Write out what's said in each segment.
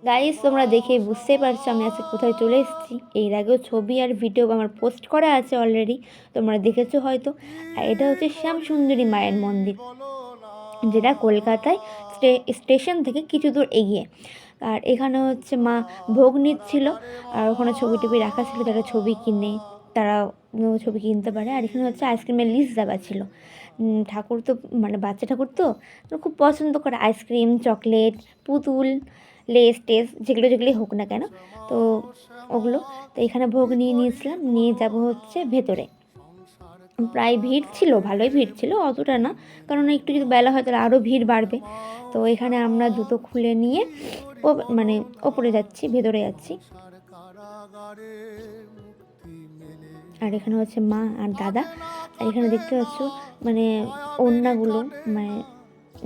Guys, তোমরা দেখে বুঝতেই পারছো আমি আজকে কোথায় চলে এসেছি। এর আগেও ছবি আর ভিডিও আমার পোস্ট করা আছে অলরেডি, তোমরা দেখেছো হয়তো। আর এটা হচ্ছে শ্যামসুন্দরী মায়ের মন্দির, যেটা কলকাতায় স্টেশন থেকে কিছু দূর এগিয়ে। আর এখানে হচ্ছে মা ভোগ নিচ্ছিল, আর ওখানে ছবি টবি রাখা ছিল, যারা ছবি কিনে তারা ছবি কিনতে পারে। আর এখানে হচ্ছে আইসক্রিমের লিস্ট দেওয়া ছিল। ঠাকুর তো মানে বাচ্চা ঠাকুর তো খুব পছন্দ করে আইসক্রিম, চকলেট, পুতুল, লেস টেস, যেগুলো যেগুলোই হোক না কেন, তো ওগুলো। তো এখানে ভোগ নিয়েছিলাম, নিয়ে যাব হচ্ছে ভেতরে। প্রায় ভিড় ছিল, ভালোই ভিড় ছিল, অতটা না, কারণ একটু যদি বেলা হয় তাহলে আরও ভিড় বাড়বে। তো এখানে আমরা জুতো খুলে নিয়ে মানে ওপরে যাচ্ছি, ভেতরে যাচ্ছি। আর এখানে হচ্ছে মা আর দাদা। আর এখানে দেখতে পাচ্ছ মানে ওড়নাগুলো, মানে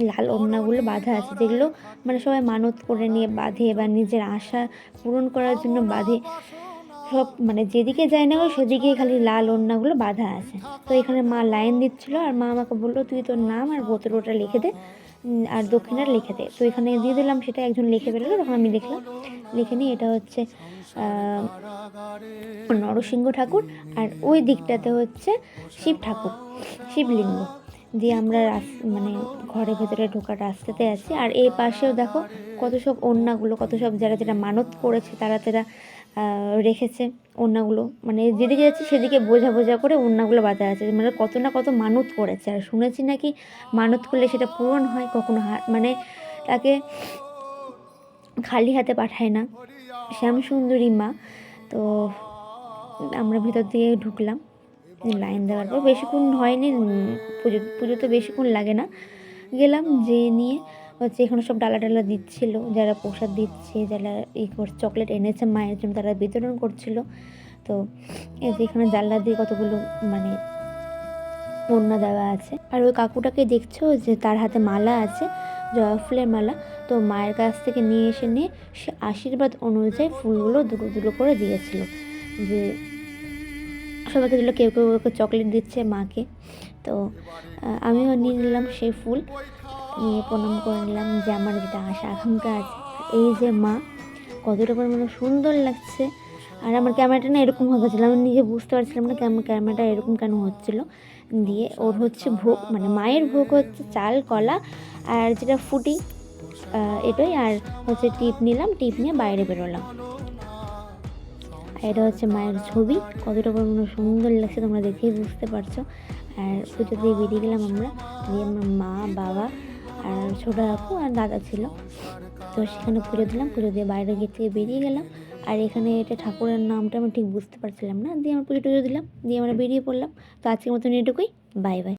লাল ওড়নাগুলো বাঁধা আছে, যেগুলো মানে সবাই মানত করে নিয়ে বাঁধে বা নিজের আশা পূরণ করার জন্য বাঁধে। সব মানে যেদিকে যায় না সেদিকেই খালি লাল ওড়নাগুলো বাঁধা আছে। তো এখানে মা লাইন দিচ্ছিল, আর মা আমাকে বললো তুই তোর নাম আর গোত্রটা লিখে দে, আর দক্ষিণার লিখে দে। তো এখানে দিয়ে দিলাম, সেটা একজন লিখে ফেললো, তখন আমি লিখলাম। লিখে নিই, এটা হচ্ছে নরসিংহ ঠাকুর, আর ওই দিকটাতে হচ্ছে শিব ঠাকুর, শিবলিঙ্গ। দিয়ে আমরা মানে ঘরের ভেতরে ঢোকার রাস্তাতে আছি। আর এই পাশেও দেখো কত সব ওড়নাগুলো, কত সব যারা যারা মানত করেছে তারা তারা রেখেছে ওড়নাগুলো, মানে যেদিকে যাচ্ছে সেদিকে বোঝা বোঝা করে ওড়নাগুলো বাঁধা আছে, মানে কত না কত মানত করেছে। আর শুনেছি নাকি মানত করলে সেটা পূরণ হয়, কখনো মানে তাকে খালি হাতে পাঠায় না শ্যামসুন্দরী মা। তো আমরা ভিতর দিয়ে ঢুকলাম লাইন দেওয়ার পর, বেশিক্ষণ হয়নি, পুজো তো বেশিক্ষণ লাগে না। গেলাম, যে নিয়ে হচ্ছে এখানে সব ডালা ডালা দিচ্ছিল, যারা প্রসাদ দিচ্ছে, যারা চকলেট এনেছে মায়ের জন্য তারা বিতরণ করছিল। তো এই যে এখানে জানলা দিয়ে কতগুলো মানে ওড়না দেওয়া আছে। আর ওই কাকুটাকে দেখছো যে তার হাতে মালা আছে, জবা ফুলের মালা। তো মায়ের কাছ থেকে নিয়ে সে আশীর্বাদ অনুযায়ী ফুলগুলো দুটো দুটো করে দিয়েছিল, যে সবাইকে দিল, কেউ কেউ ওকে চকলেট দিচ্ছে মাকে। তো আমিও নিয়ে নিলাম সেই ফুল, নিয়ে প্রণাম করে নিলাম, যে আমার যেটা আশা আকাঙ্ক্ষা আছে। এই যে মা কতটা পরিমাণে সুন্দর লাগছে। আর আমার ক্যামেরাটা না এরকম হয়ে গেছিলো, আমি নিজে বুঝতে পারছিলাম না ক্যামেরাটা এরকম কেন হচ্ছিলো। দিয়ে ওর হচ্ছে ভোগ, মানে মায়ের ভোগ হচ্ছে চাল, কলা আর যেটা ফুটি, এটাই। আর হচ্ছে টিপ নিলাম, টিপ নিয়ে বাইরে বেরোলাম। এটা হচ্ছে মায়ের ছবি, কতটা পরিমাণে সুন্দর লাগছে তোমরা দেখেই বুঝতে পারছো। আর পুজো দিয়ে বেরিয়ে গেলাম আমরা, দিয়ে আমার মা, বাবা আর ছোটো আপু আর দাদা ছিল। তো সেখানে পুজো দিলাম, পুজো দিয়ে বাইরে গেট থেকে বেরিয়ে গেলাম। আর এখানে এটা ঠাকুরের নামটা আমি ঠিক বুঝতে পারছিলাম না, দিয়ে আমার পুজো টুজো দিলাম, দিয়ে আমরা বেরিয়ে পড়লাম। তো আজকের মতন এটুকুই, বাই বাই।